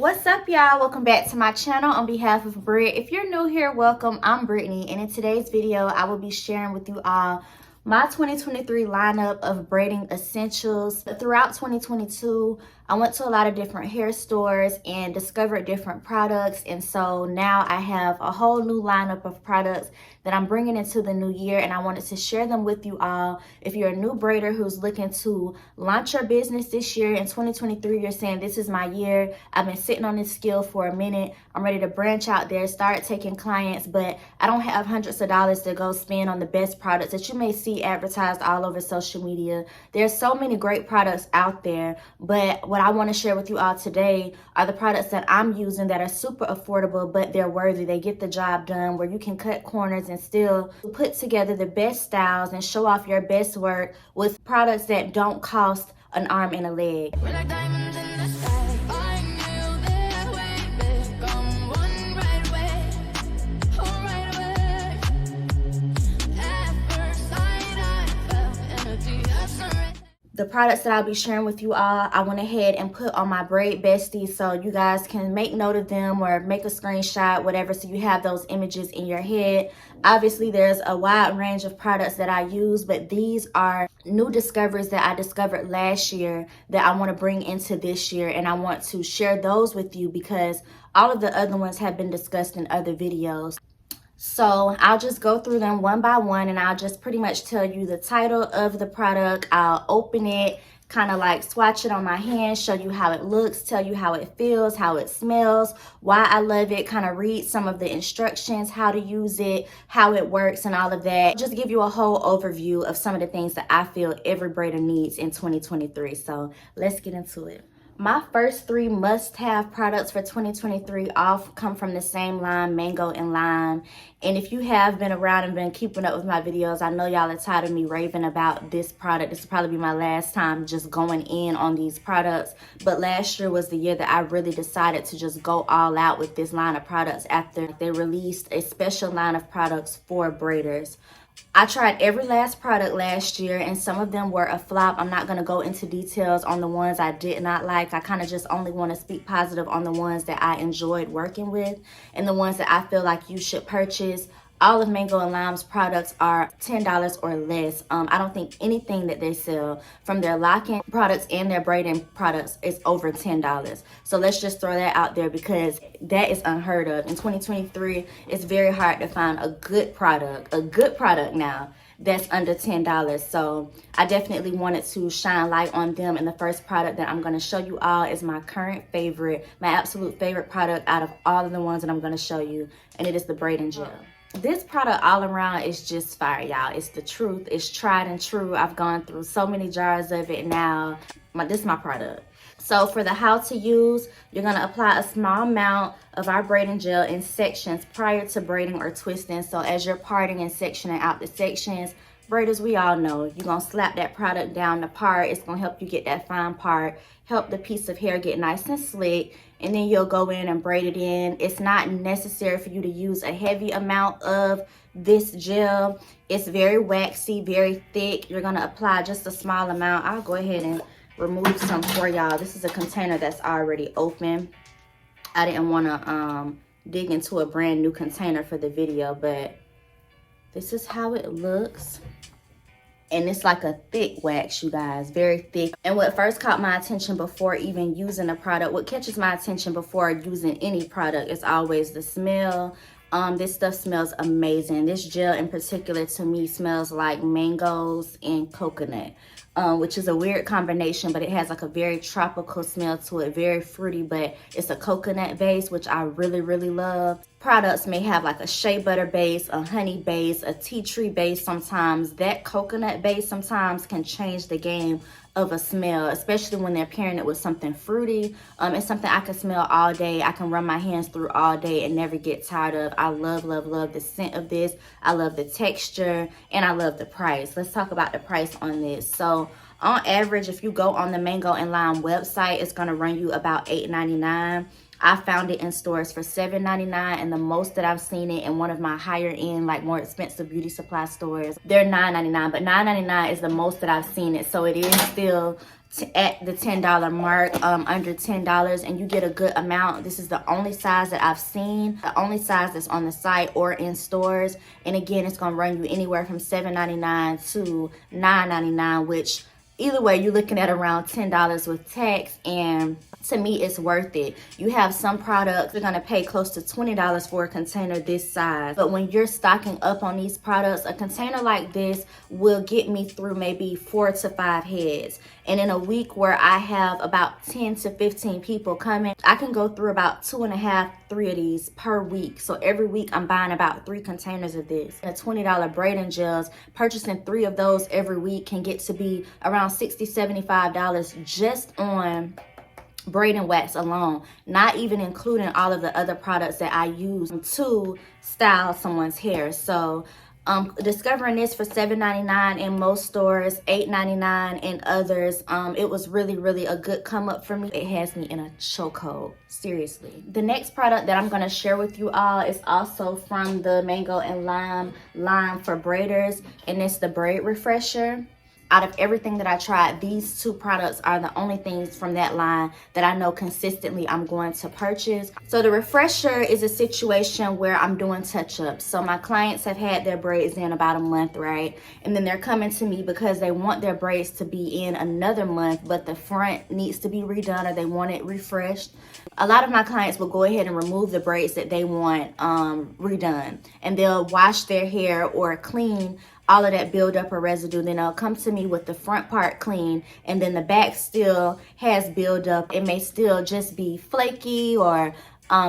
What's up, y'all? Welcome back to my channel on behalf of Braid. If you're new here, welcome. I'm Brittany, and in today's video I will be sharing with you all my 2023 lineup of braiding essentials. Throughout 2022, I went to a lot of different hair stores and discovered different products, and so now I have a whole new lineup of products that I'm bringing into the new year, and I wanted to share them with you all. If you're a new braider who's looking to launch your business this year in 2023, you're saying this is my year, I've been sitting on this skill for a minute, I'm ready to branch out there, start taking clients, but I don't have hundreds of dollars to go spend on the best products that you may see advertised all over social media. There's so many great products out there, but what I want to share with you all today are the products that I'm using that are super affordable, but they're worthy. They get the job done, where you can cut corners and still put together the best styles and show off your best work with products that don't cost an arm and a leg. We're like diamonds in the sky. I knew that way, babe. Come one right away. Oh, right away. At first sight, I felt energy. I surrendered. The products that I'll be sharing with you all, I went ahead and put on my Braid Besties so you guys can make note of them or make a screenshot, whatever, so you have those images in your head. Obviously, there's a wide range of products that I use, but these are new discoveries that I discovered last year that I want to bring into this year, and I want to share those with you because all of the other ones have been discussed in other videos. So I'll just go through them one by one, and I'll just pretty much tell you the title of the product. I'll open it, kind of like swatch it on my hand, show you how it looks, tell you how it feels, how it smells, why I love it, kind of read some of the instructions, how to use it, how it works, and all of that. Just give you a whole overview of some of the things that I feel every braider needs in 2023. So let's get into it. My first three must-have products for 2023 all come from the same line, Mango and Lime. And if you have been around and been keeping up with my videos, I know y'all are tired of me raving about this product. This will probably be my last time just going in on these products. But last year was the year that I really decided to just go all out with this line of products after they released a special line of products for braiders. I tried every last product last year, and some of them were a flop. I'm not going to go into details on the ones I did not like. I kind of just only want to speak positive on the ones that I enjoyed working with and the ones that I feel like you should purchase. All of Mango and Lime's products are $10 or less. I don't think anything that they sell from their lock-in products and their braiding products is over $10. So let's just throw that out there because that is unheard of. In 2023, it's very hard to find a good product now that's under $10. So I definitely wanted to shine light on them. And the first product that I'm going to show you all is my current favorite, my absolute favorite product out of all of the ones that I'm going to show you. And it is the Braiding Gel. This product all around is just fire, y'all. It's the truth. It's tried and true. I've gone through so many jars of it now. This is my product. So for the how to use, you're going to apply a small amount of our braiding gel in sections prior to braiding or twisting. So as you're parting and sectioning out the sections, braiders, we all know you're going to slap that product down the part. It's going to help you get that fine part, help the piece of hair get nice and slick, and then you'll go in and braid it in. It's not necessary for you to use a heavy amount of this gel. It's very waxy, very thick. You're going to apply just a small amount. I'll go ahead and remove some for y'all. This is a container that's already open. I didn't want to dig into a brand new container for the video, but this is how it looks. And it's like a thick wax, you guys, very thick. And what first caught my attention before even using the product, what catches my attention before using any product is always the smell. This stuff smells amazing. This gel in particular to me smells like mangoes and coconut, which is a weird combination, but it has like a very tropical smell to it, very fruity, but it's a coconut base, which I really, really love. Products may have like a shea butter base, a honey base, a tea tree base sometimes. That coconut base sometimes can change the game of a smell, especially when they're pairing it with something fruity. It's something I can smell all day. I can run my hands through all day and never get tired of. I love, love, love the scent of this. I love the texture, and I love the price. Let's talk about the price on this. So on average, if you go on the Mango and Lime website, it's going to run you about $8.99. I found it in stores for $7.99, and the most that I've seen it in one of my higher end, like more expensive beauty supply stores, they're $9.99, but $9.99 is the most that I've seen it. So it is still at the $10 mark, under $10, and you get a good amount. This is the only size that I've seen, the only size that's on the site or in stores. And again, it's gonna run you anywhere from $7.99 to $9.99, which either way, you're looking at around $10 with tax, and to me, it's worth it. You have some products, you're gonna pay close to $20 for a container this size. But when you're stocking up on these products, a container like this will get me through maybe 4 to 5 heads. And in a week where I have about 10 to 15 people coming, I can go through about 2.5, 3 of these per week. So every week I'm buying about 3 containers of this. The $20 braiding gels, purchasing 3 of those every week can get to be around $60, $75 just on braiding wax alone, not even including all of the other products that I use to style someone's hair. So discovering this for $7.99 in most stores, $8.99 in others, it was really a good come up for me. It has me in a chokehold, seriously. The next product that I'm going to share with you all is also from the Mango and Lime line for braiders, and it's the Braid Refresher. Out of everything that I tried, these 2 products are the only things from that line that I know consistently I'm going to purchase. So the refresher is a situation where I'm doing touch-ups. So my clients have had their braids in about a month, right? And then they're coming to me because they want their braids to be in another month, but the front needs to be redone or they want it refreshed. A lot of my clients will go ahead and remove the braids that they want redone, and they'll wash their hair or clean all of that buildup or residue. Then they'll come to me with the front part clean, and then the back still has buildup. It may still just be flaky or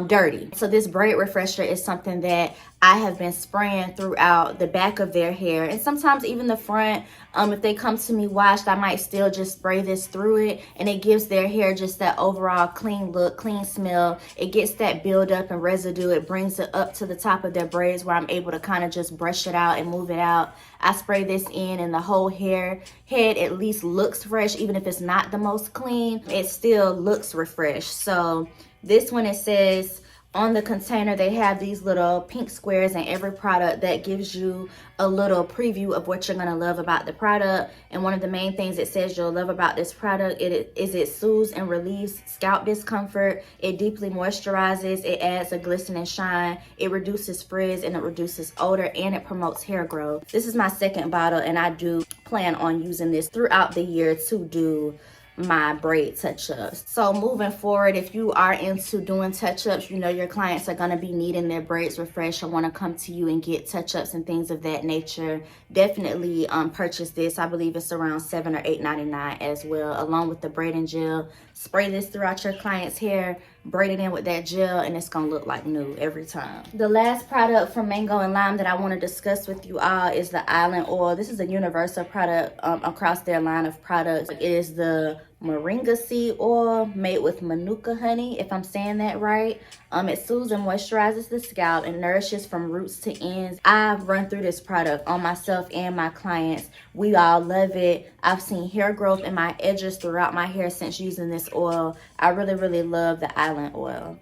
dirty. So this Braid Refresher is something that I have been spraying throughout the back of their hair, and sometimes even the front. If they come to me washed, I might still just spray this through it, and it gives their hair just that overall clean look, clean smell. It gets that buildup and residue. It brings it up to the top of their braids where I'm able to kind of just brush it out and move it out. I spray this in, and the whole head at least looks fresh. Even if it's not the most clean, it still looks refreshed. So this one, it says on the container, they have these little pink squares in every product that gives you a little preview of what you're going to love about the product. And one of the main things it says you'll love about this product is it soothes and relieves scalp discomfort. It deeply moisturizes. It adds a glisten and shine. It reduces frizz, and it reduces odor, and it promotes hair growth. This is my second bottle, and I do plan on using this throughout the year to do my braid touch-ups. So moving forward, if you are into doing touch-ups, you know your clients are going to be needing their braids refreshed or want to come to you and get touch-ups and things of that nature, definitely purchase this. I believe it's around $7 or $8.99 as well, along with the braiding gel. Spray this throughout your client's hair, braid it in with that gel, and it's gonna look like new every time. The last product from Mango and Lime that I want to discuss with you all is the Island Oil. This is a universal product across their line of products. It is the moringa seed oil made with manuka honey, if I'm saying that right. It soothes and moisturizes the scalp and nourishes from roots to ends. I've run through this product on myself and my clients. We all love it. I've seen hair growth in my edges throughout my hair since using this oil. I really love the Island Oil.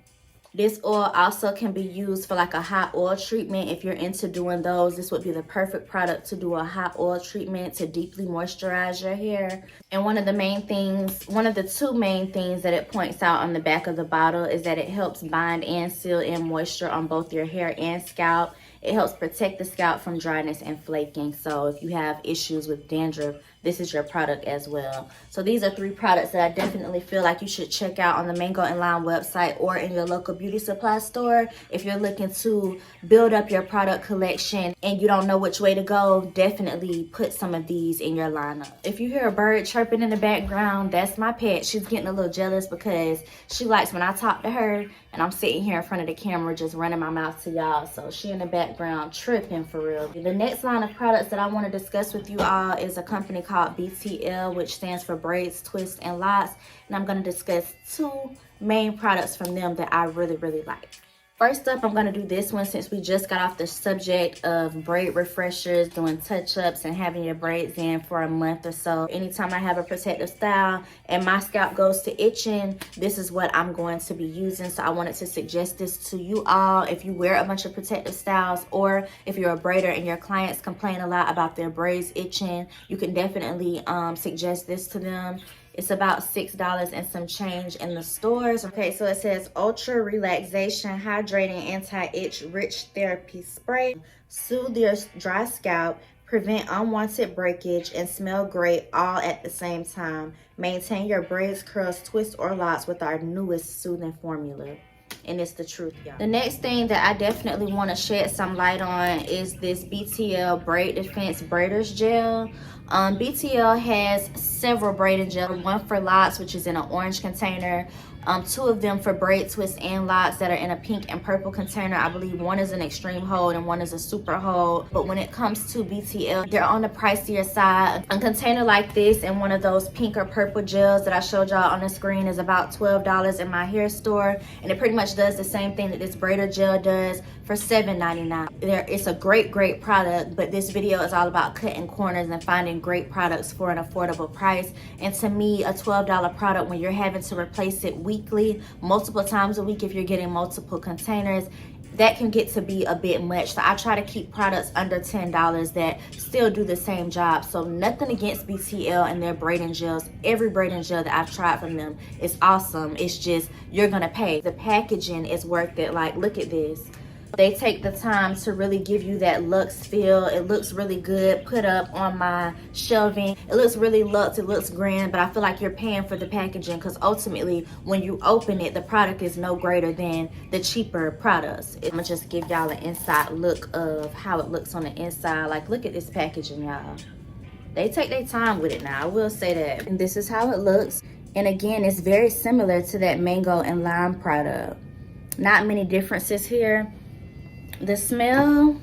This oil also can be used for like a hot oil treatment. If you're into doing those, this would be the perfect product to do a hot oil treatment to deeply moisturize your hair. And one of the two main things that it points out on the back of the bottle is that it helps bind and seal in moisture on both your hair and scalp. It helps protect the scalp from dryness and flaking. So if you have issues with dandruff, this is your product as well. So these are 3 products that I definitely feel like you should check out on the Mango and Lime website or in your local beauty supply store. If you're looking to build up your product collection and you don't know which way to go, definitely put some of these in your lineup. If you hear a bird chirping in the background, that's my pet. She's getting a little jealous because she likes when I talk to her and I'm sitting here in front of the camera just running my mouth to y'all. So she in the background tripping for real. The next line of products that I want to discuss with you all is a company called BTL, which stands for Braids, Twists, and Lots. And I'm going to discuss 2 main products from them that I really like. First up, I'm going to do this one since we just got off the subject of braid refreshers, doing touch-ups, and having your braids in for a month or so. Anytime I have a protective style and my scalp goes to itching, this is what I'm going to be using. So I wanted to suggest this to you all. If you wear a bunch of protective styles, or if you're a braider and your clients complain a lot about their braids itching, you can definitely suggest this to them. It's about $6 and some change in the stores. Okay, so it says Ultra Relaxation Hydrating Anti-Itch Rich Therapy Spray. Soothe your dry scalp, prevent unwanted breakage, and smell great all at the same time. Maintain your braids, curls, twists, or locks with our newest soothing formula. And it's the truth, y'all. The next thing that I definitely want to shed some light on is this BTL Braid Defense Braiders Gel. BTL has several braiding gels, one for locks, which is in an orange container, two of them for braid twists and locks that are in a pink and purple container. I believe one is an extreme hold and one is a super hold. But when it comes to BTL, they're on the pricier side. A container like this and one of those pink or purple gels that I showed y'all on the screen is about $12 in my hair store, and it pretty much does the same thing that this braider gel does for $7.99. It's a great product, but this video is all about cutting corners and finding great products for an affordable price. And to me, a $12 product, when you're having to replace it weekly, multiple times a week, if you're getting multiple containers, that can get to be a bit much. So I try to keep products under $10 that still do the same job. So nothing against BTL and their braiding gels. Every braiding gel that I've tried from them is awesome. It's just, you're gonna pay. The packaging is worth it. Like, look at this. They take the time to really give you that luxe feel. It looks really good put up on my shelving. It looks really luxe, it looks grand, but I feel like you're paying for the packaging, because ultimately when you open it, the product is no greater than the cheaper products. I'm gonna just give y'all an inside look of how it looks on the inside. Like, look at this packaging, y'all. They take their time with it now, I will say that. And this is how it looks. And again, it's very similar to that mango and lime product. Not many differences here. The smell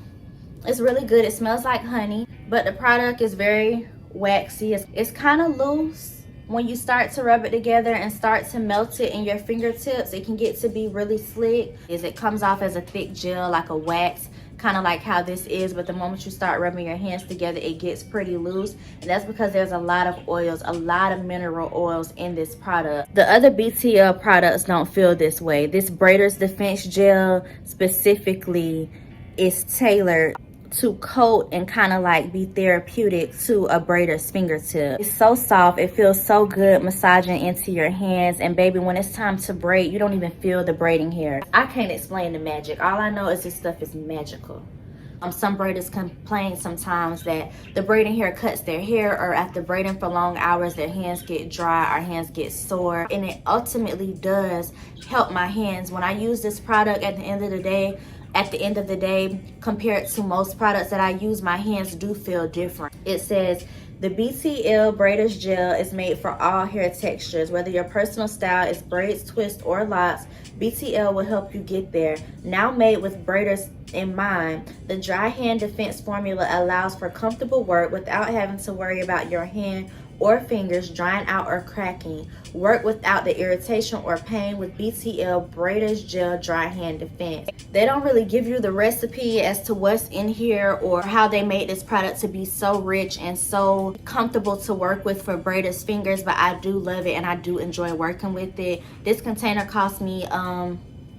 is really good. It smells like honey, but the product is very waxy. It's kind of loose. When you start to rub it together and start to melt it in your fingertips, it can get to be really slick. It comes off as a thick gel, like a wax, kind of like how this is, but the moment you start rubbing your hands together, it gets pretty loose. And that's because there's a lot of oils, a lot of mineral oils in this product. The other BTL products don't feel this way. This Braiders Defense Gel specifically is tailored to coat and kind of like be therapeutic to a braider's fingertip. It's so soft, it feels so good massaging into your hands, and baby, when it's time to braid, you don't even feel the braiding hair. I can't explain the magic. All I know is this stuff is magical. Some braiders complain sometimes that the braiding hair cuts their hair, or after braiding for long hours, their hands get dry or hands get sore, and it ultimately does help my hands. When I use this product, at the end of the day, compared to most products that I use, my hands do feel different. It says, the BTL Braiders Gel is made for all hair textures. Whether your personal style is braids, twists, or locks, BTL will help you get there. Now made with braiders in mind, the dry hand defense formula allows for comfortable work without having to worry about your hand or fingers drying out or cracking. Work without the irritation or pain with BTL Braiders Gel Dry Hand Defense. They don't really give you the recipe as to what's in here or how they made this product to be so rich and so comfortable to work with for braiders' fingers, but I do love it and I do enjoy working with it. This container cost me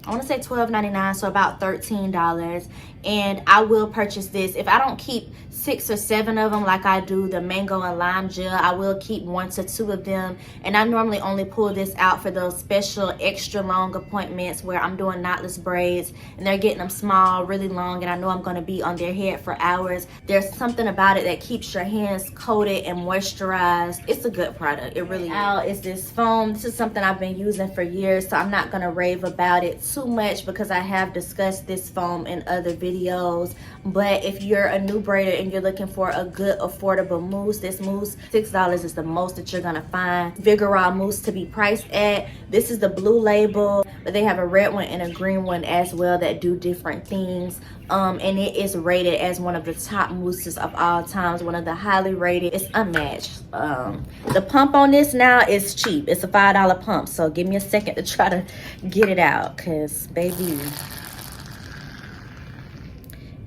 I want to say $12.99, so about $13, and I will purchase this. If I don't keep 6 or 7 of them like I do the mango and lime gel, I will keep 1 to 2 of them, and I normally only pull this out for those special extra long appointments where I'm doing knotless braids and they're getting them small, really long, and I know I'm going to be on their head for hours. There's something about it that keeps your hands coated and moisturized. It's a good product, it really is. This foam, this is something I've been using for years, so I'm not going to rave about it too much because I have discussed this foam in other videos. But if you're a new braider and you're looking for a good affordable mousse, this mousse, $6 is the most that you're gonna find. Vigorol Mousse to be priced at. This is the blue label, but they have a red one and a green one as well that do different things. And it is rated as one of the top mousses of all times, one of the highly rated. It's unmatched. The pump on this now is cheap. It's a $5 pump, so give me a second to try to get it out, because baby,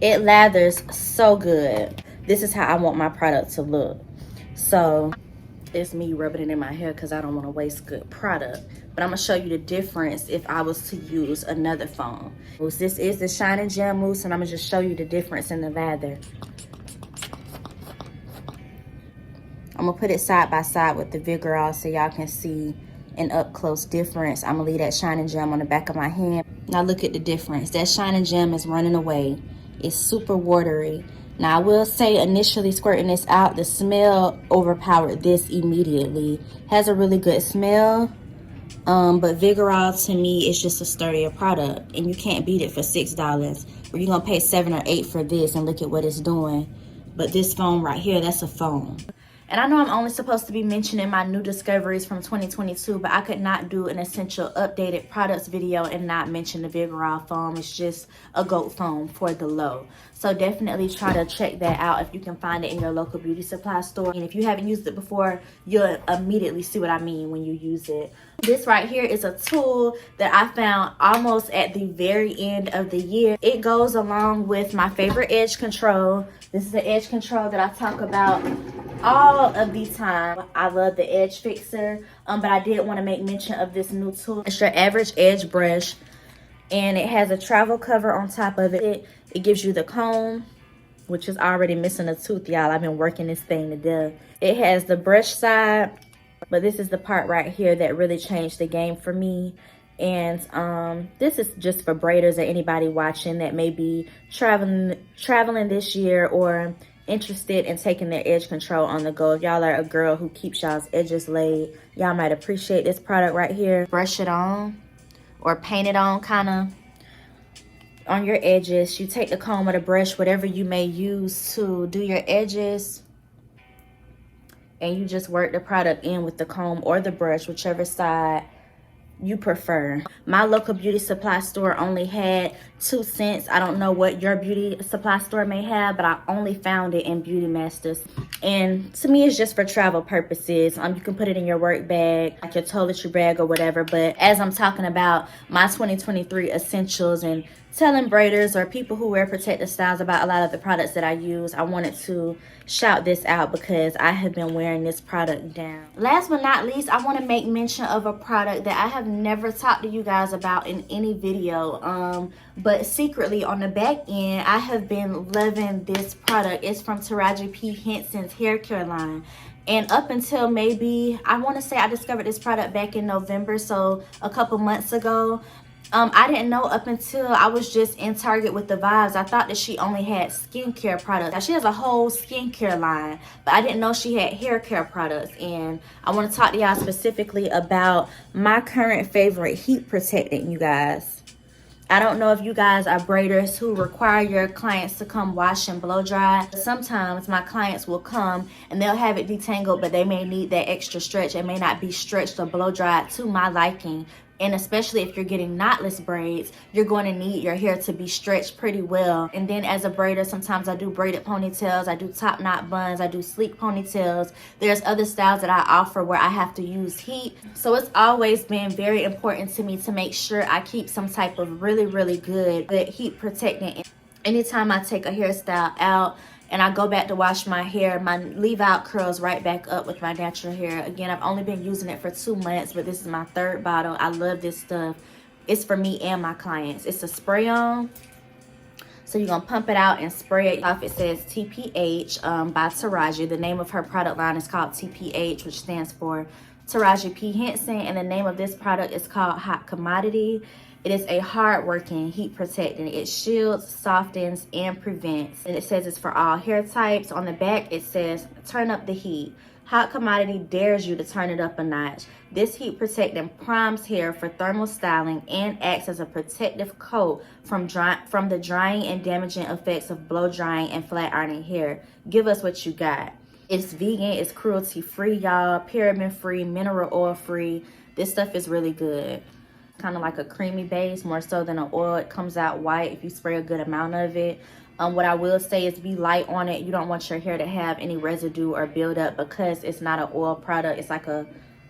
it lathers so good. This is how I want my product to look. So it's me rubbing it in my hair because I don't want to waste good product. But I'm going to show you the difference if I was to use another foam. This is the Shine and Gel Mousse, and I'm going to just show you the difference in the lather. I'm gonna put it side by side with the Vigorol so y'all can see an up close difference. I'm gonna leave that shining gem on the back of my hand. Now look at the difference. That shining gem is running away. It's super watery. Now I will say, initially squirting this out, the smell overpowered this immediately. Has a really good smell. But Vigorol to me is just a sturdier product, and you can't beat it for $6. Or you're gonna pay $7 or $8 for this, and look at what it's doing. But this foam right here, that's a foam. And I know I'm only supposed to be mentioning my new discoveries from 2022, but I could not do an essential updated products video and not mention the Vigorol foam. It's just a goat foam for the low. So definitely try to check that out if you can find it in your local beauty supply store. And if you haven't used it before, you'll immediately see what I mean when you use it. This right here is a tool that I found almost at the very end of the year. It goes along with my favorite edge control. This is the edge control that I talk about all of the time. I love the edge fixer, but I did want to make mention of this new tool. It's your average edge brush, and it has a travel cover on top of it. It gives you the comb, which is already missing a tooth, y'all. I've been working this thing to death. It has the brush side, but this is the part right here that really changed the game for me. And this is just for braiders or anybody watching that may be traveling this year or interested in taking their edge control on the go. If y'all are a girl who keeps y'all's edges laid, y'all might appreciate this product right here. Brush it on or paint it on kind of on your edges. You take the comb or the brush, whatever you may use to do your edges, and you just work the product in with the comb or the brush, whichever side you prefer. My local beauty supply store only had 2 cents. I don't know what your beauty supply store may have, but I only found it in Beauty Masters. And to me, it's just for travel purposes. You can put it in your work bag, like your toiletry bag or whatever. But as I'm talking about my 2023 essentials and telling braiders or people who wear protective styles about a lot of the products that I use, I wanted to shout this out because I have been wearing this product down. Last but not least, I want to make mention of a product that I have never talked to you guys about in any video, but secretly on the back end, I have been loving this product. It's from Taraji P. Henson's hair care line. And up until maybe, I want to say I discovered this product back in November, so a couple months ago. I didn't know up until I was just in Target with the vibes. I thought that she only had skincare products. Now, she has a whole skincare line, but I didn't know she had hair care products. And I want to talk to y'all specifically about my current favorite heat protectant, you guys. I don't know if you guys are braiders who require your clients to come wash and blow dry. Sometimes my clients will come and they'll have it detangled, but they may need that extra stretch. It may not be stretched or blow dried to my liking. And especially if you're getting knotless braids, you're going to need your hair to be stretched pretty well. And then as a braider, sometimes I do braided ponytails, I do top knot buns, I do sleek ponytails. There's other styles that I offer where I have to use heat. So it's always been very important to me to make sure I keep some type of really good heat protectant. Anytime I take a hairstyle out and I go back to wash my hair, my leave out curls right back up with my natural hair. Again, I've only been using it for 2 months, but this is my 3rd bottle. I love this stuff. It's for me and my clients. It's a spray on. So you're gonna pump it out and spray it off. It says TPH by Taraji. The name of her product line is called TPH, which stands for Taraji P. Henson. And the name of this product is called Hot Commodity. It is a hard-working heat protectant. It shields, softens, and prevents. And it says it's for all hair types. On the back, it says, turn up the heat. Hot Commodity dares you to turn it up a notch. This heat protectant primes hair for thermal styling and acts as a protective coat from the drying and damaging effects of blow drying and flat ironing hair. Give us what you got. It's vegan, it's cruelty-free, y'all. Paraben-free, mineral oil-free. This stuff is really good. Kind of like a creamy base, more so than an oil. It comes out white if you spray a good amount of it. What I will say is be light on it. You don't want your hair to have any residue or buildup because it's not an oil product. It's like a,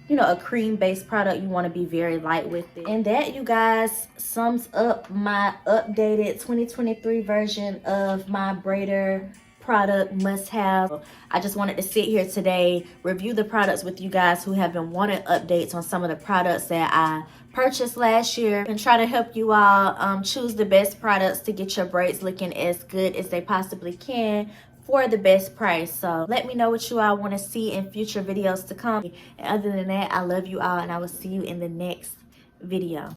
you know, a cream based product. You want to be very light with it. And that, you guys, sums up my updated 2023 version of my braider product must have. I just wanted to sit here today, review the products with you guys who have been wanting updates on some of the products that I purchased last year, and try to help you all choose the best products to get your braids looking as good as they possibly can for the best price. So let me know what you all want to see in future videos to come. And other than that, I love you all, and I will see you in the next video.